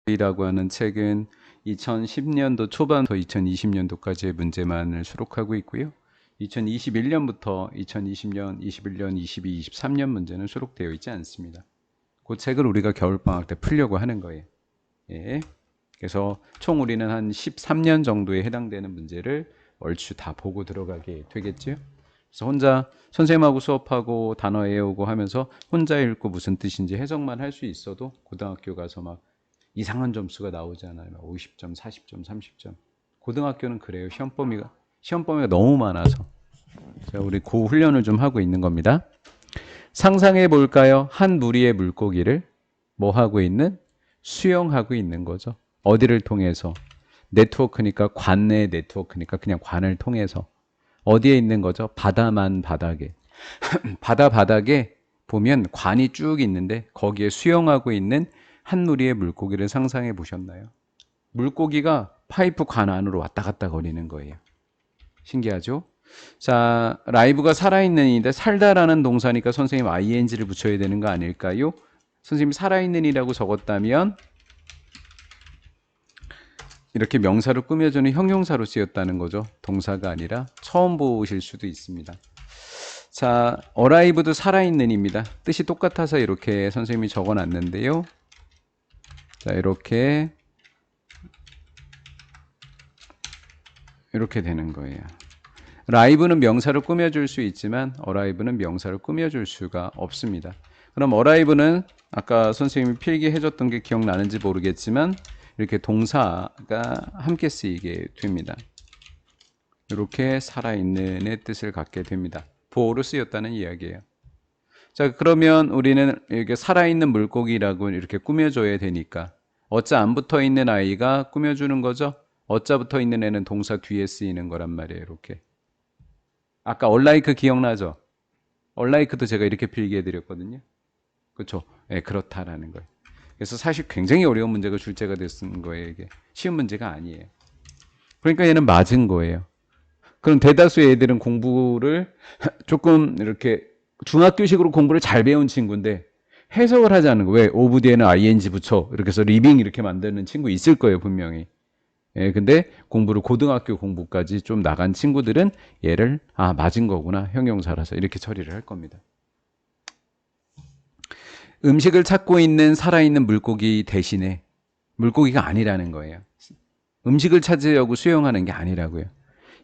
이라고 하는 책은 2010년도 초반부터 2020년도까지의 문제만을 수록하고 있고요. 2021년부터 2020년, 21년, 22, 23년 문제는 수록되어 있지 않습니다. 그 책을 우리가 겨울방학 때 풀려고 하는 거예요. 예. 그래서 총 우리는 한 13년 정도에 해당되는 문제를 얼추 다 보고 들어가게 되겠죠. 그래서 혼자 선생님하고 수업하고 단어 외우고 하면서 혼자 읽고 무슨 뜻인지 해석만 할 수 있어도 고등학교 가서 막 이상한 점수가 나오잖아요. 50점, 40점, 30점. 고등학교는 그래요. 시험 범위가 너무 많아서. 자, 우리 그 훈련을 좀 하고 있는 겁니다. 상상해 볼까요? 한 무리의 물고기를 뭐 하고 있는? 수영하고 있는 거죠. 어디를 통해서? 네트워크니까 관내 네트워크니까 그냥 관을 통해서. 어디에 있는 거죠? 바다만 바닥에. 바다 바닥에 보면 관이 쭉 있는데 거기에 수영하고 있는 한 무리의 물고기를 상상해 보셨나요? 물고기가 파이프 관 안으로 왔다 갔다 거리는 거예요. 신기하죠? 자, 라이브가 살아있는 이인데 살다라는 동사니까 선생님 ing를 붙여야 되는 거 아닐까요? 선생님이 살아있는 이라고 적었다면 이렇게 명사로 꾸며주는 형용사로 쓰였다는 거죠. 동사가 아니라 처음 보실 수도 있습니다. 자, arrive도 살아있는 입니다. 뜻이 똑같아서 이렇게 선생님이 적어놨는데요. 자, 이렇게 되는 거예요. 라이브는 명사를 꾸며줄 수 있지만 arrive는 명사를 꾸며줄 수가 없습니다. 그럼 arrive는 아까 선생님이 필기해줬던 게 기억나는지 모르겠지만 이렇게 동사가 함께 쓰이게 됩니다. 이렇게 살아있는의 뜻을 갖게 됩니다. 보어로 쓰였다는 이야기예요. 자, 그러면 우리는 이렇게 살아있는 물고기라고 이렇게 꾸며줘야 되니까 어짜 안 붙어 있는 아이가 꾸며주는 거죠. 어짜 붙어 있는 애는 동사 뒤에 쓰이는 거란 말이에요. 이렇게. 아까 얼라이크 기억나죠? 얼라이크도 제가 이렇게 필기해 드렸거든요. 그렇죠? 네, 그렇다라는 거예요. 그래서 사실 굉장히 어려운 문제가 출제가 됐는 거예요. 이게 쉬운 문제가 아니에요. 그러니까 얘는 맞은 거예요. 그럼 대다수의 애들은 공부를 조금 이렇게 중학교식으로 공부를 잘 배운 친구인데 해석을 하지 않는 거. 왜? 오브 뒤에는 ing 붙여 이렇게 해서 리빙 이렇게 만드는 친구 있을 거예요, 분명히. 예, 근데 공부를 고등학교 공부까지 좀 나간 친구들은 얘를 맞은 거구나, 형용사라서 이렇게 처리를 할 겁니다. 음식을 찾고 있는 살아있는 물고기 대신에 물고기가 아니라는 거예요. 음식을 찾으려고 수영하는 게 아니라고요.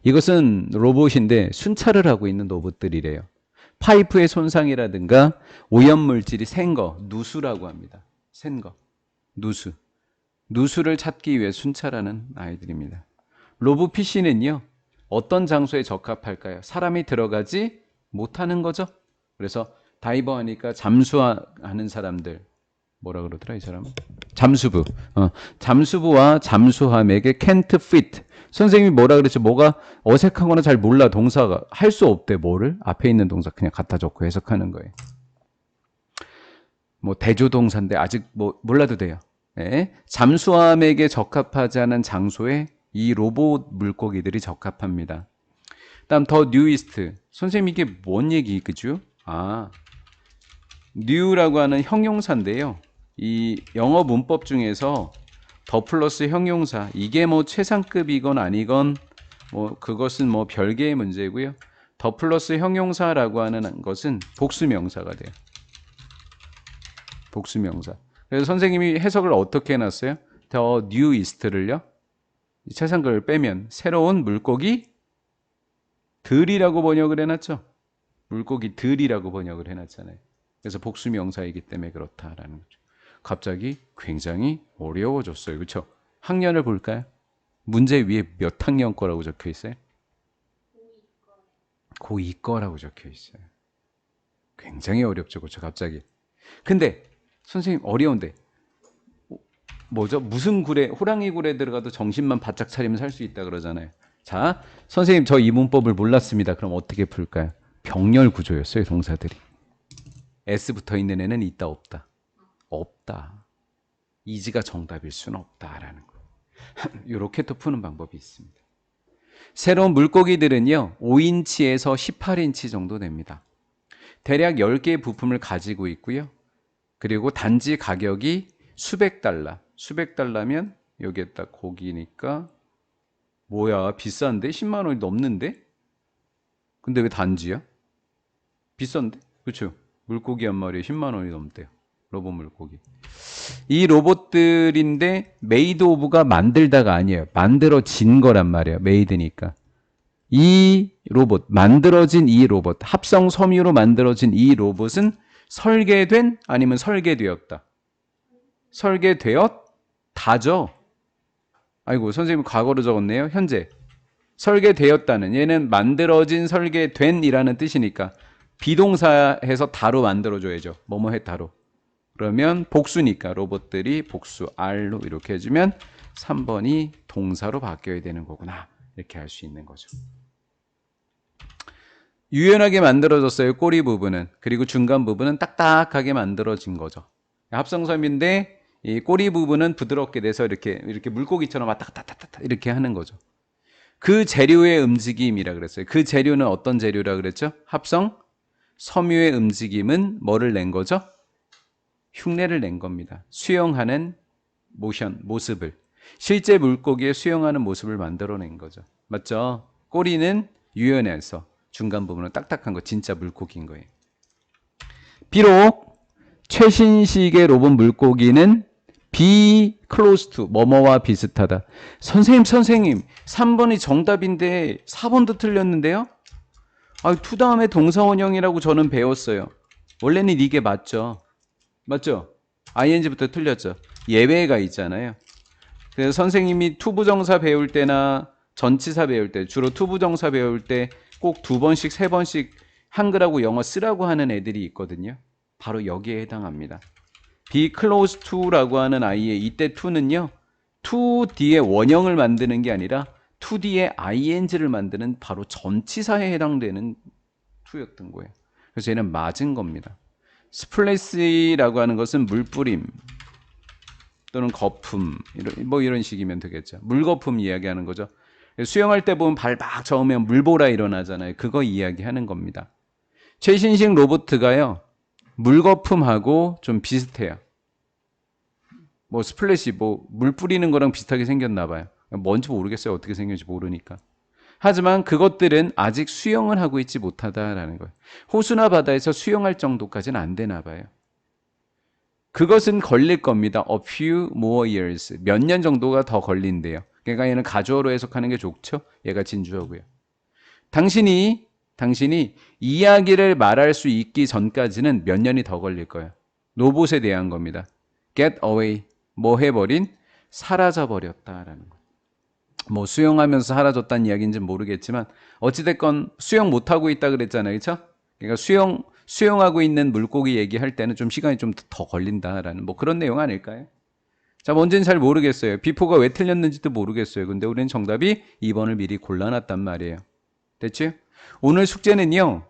이것은 로봇인데 순찰을 하고 있는 로봇들이래요. 파이프의 손상이라든가 오염물질이 센 거, 누수라고 합니다. 센 거, 누수. 누수를 찾기 위해 순찰하는 아이들입니다. 로봇 PC는요, 어떤 장소에 적합할까요? 사람이 들어가지 못하는 거죠. 그래서 다이버 하니까 잠수하는 사람들, 뭐라 그러더라 이 사람은? 잠수부. 잠수부와 잠수함에게 can't fit. 선생님이 뭐라 그랬죠? 뭐가 어색하거나 잘 몰라. 동사가 할 수 없대. 뭐를? 앞에 있는 동사 그냥 갖다 적고 해석하는 거예요. 뭐 대조동사인데 아직 뭐 몰라도 돼요. 네. 잠수함에게 적합하지 않은 장소에 이 로봇 물고기들이 적합합니다. 다음 더 뉴이스트. 선생님 이게 뭔 얘기 그죠? new라고 하는 형용사인데요. 이 영어 문법 중에서 더 플러스 형용사 이게 뭐 최상급이건 아니건 뭐 그것은 뭐 별개의 문제고요. 더 플러스 형용사라고 하는 것은 복수명사가 돼요. 복수명사. 그래서 선생님이 해석을 어떻게 해놨어요? 더 뉴이스트를요. 최상급을 빼면 새로운 물고기 들이라고 번역을 해놨죠. 물고기 들이라고 번역을 해놨잖아요. 그래서 복수명사이기 때문에 그렇다라는 거죠. 갑자기 굉장히 어려워졌어요. 그렇죠? 학년을 볼까요? 문제 위에 몇 학년 거라고 적혀 있어요? 고2 거라고 적혀 있어요. 굉장히 어렵죠. 그렇죠? 갑자기. 근데 선생님 어려운데 뭐죠? 무슨 굴에 호랑이 굴에 들어가도 정신만 바짝 차리면 살 수 있다 그러잖아요. 자, 선생님 저 이 문법을 몰랐습니다. 그럼 어떻게 풀까요? 병렬 구조였어요. 동사들이. S 붙어 있는 애는 있다 없다. 없다. 이지가 정답일 수는 없다라는 거. 이렇게 또 푸는 방법이 있습니다. 새로운 물고기들은요. 5인치에서 18인치 정도 됩니다. 대략 10개의 부품을 가지고 있고요. 그리고 단지 가격이 수백 달러, 수백 달러면 여기에다 고기니까 뭐야 비싼데? 10만 원이 넘는데? 근데 왜 단지야? 비싼데? 그렇죠? 물고기 한 마리에 10만 원이 넘대요. 로봇 물고기. 이 로봇들인데 메이드 오브가 만들다가 아니에요. 만들어진 거란 말이에요. 메이드니까. 이 로봇, 만들어진 이 로봇, 합성 섬유로 만들어진 이 로봇은 설계된 아니면 설계되었다. 설계되었다죠. 아이고 선생님 과거로 적었네요. 현재. 설계되었다는 얘는 만들어진 설계된이라는 뜻이니까 비동사해서 다로 만들어줘야죠. 뭐뭐해 다로. 그러면 복수니까 로봇들이 복수 R로 이렇게 해주면 3번이 동사로 바뀌어야 되는 거구나. 이렇게 할 수 있는 거죠. 유연하게 만들어졌어요. 꼬리 부분은. 그리고 중간 부분은 딱딱하게 만들어진 거죠. 합성섬인데 이 꼬리 부분은 부드럽게 돼서 이렇게 물고기처럼 왔다 갔다 이렇게 하는 거죠. 그 재료의 움직임이라 그랬어요. 그 재료는 어떤 재료라 그랬죠? 합성 섬유의 움직임은 뭐를 낸 거죠? 흉내를 낸 겁니다. 수영하는 모습을. 실제 물고기의 수영하는 모습을 만들어낸 거죠. 맞죠? 꼬리는 유연해서 중간 부분은 딱딱한 거 진짜 물고기인 거예요. 비록 최신식의 로봇 물고기는 be close to 뭐뭐와 비슷하다. 선생님 3번이 정답인데 4번도 틀렸는데요? to 다음에 동사원형이라고 저는 배웠어요. 원래는 이게 맞죠. 맞죠? ing부터 틀렸죠. 예외가 있잖아요. 그래서 선생님이 투부정사 배울 때나 전치사 배울 때 주로 투부정사 배울 때 꼭 2번씩 3번씩 한글하고 영어 쓰라고 하는 애들이 있거든요. 바로 여기에 해당합니다. be close to라고 하는 아이의 이때 to는요. to 뒤에 원형을 만드는 게 아니라 to 뒤에 ing를 만드는 바로 전치사에 해당되는 to였던 거예요. 그래서 얘는 맞은 겁니다. 스플래시라고 하는 것은 물뿌림 또는 거품 이런 식이면 되겠죠. 물거품 이야기하는 거죠. 수영할 때 보면 발 막 저으면 물보라 일어나잖아요. 그거 이야기하는 겁니다. 최신식 로봇가요. 물거품하고 좀 비슷해요. 뭐 스플래시 물 뿌리는 거랑 비슷하게 생겼나 봐요. 뭔지 모르겠어요. 어떻게 생겼는지 모르니까. 하지만 그것들은 아직 수영을 하고 있지 못하다라는 거예요. 호수나 바다에서 수영할 정도까지는 안 되나 봐요. 그것은 걸릴 겁니다. A few more years. 몇 년 정도가 더 걸린대요. 그러니까 얘는 가주어로 해석하는 게 좋죠. 얘가 진주어고요. 당신이 이야기를 말할 수 있기 전까지는 몇 년이 더 걸릴 거예요. 로봇에 대한 겁니다. Get away. 뭐 해버린? 사라져버렸다라는 거. 뭐 수영하면서 사라졌다는 이야기인지는 모르겠지만 어찌됐건 수영 못하고 있다 그랬잖아요. 그렇죠? 그러니까 수영하고 있는 물고기 얘기할 때는 좀 시간이 좀 더 걸린다라는 뭐 그런 내용 아닐까요? 자, 뭔지는 잘 모르겠어요. 비포가 왜 틀렸는지도 모르겠어요. 근데 우리는 정답이 2번을 미리 골라놨단 말이에요. 됐죠? 오늘 숙제는요.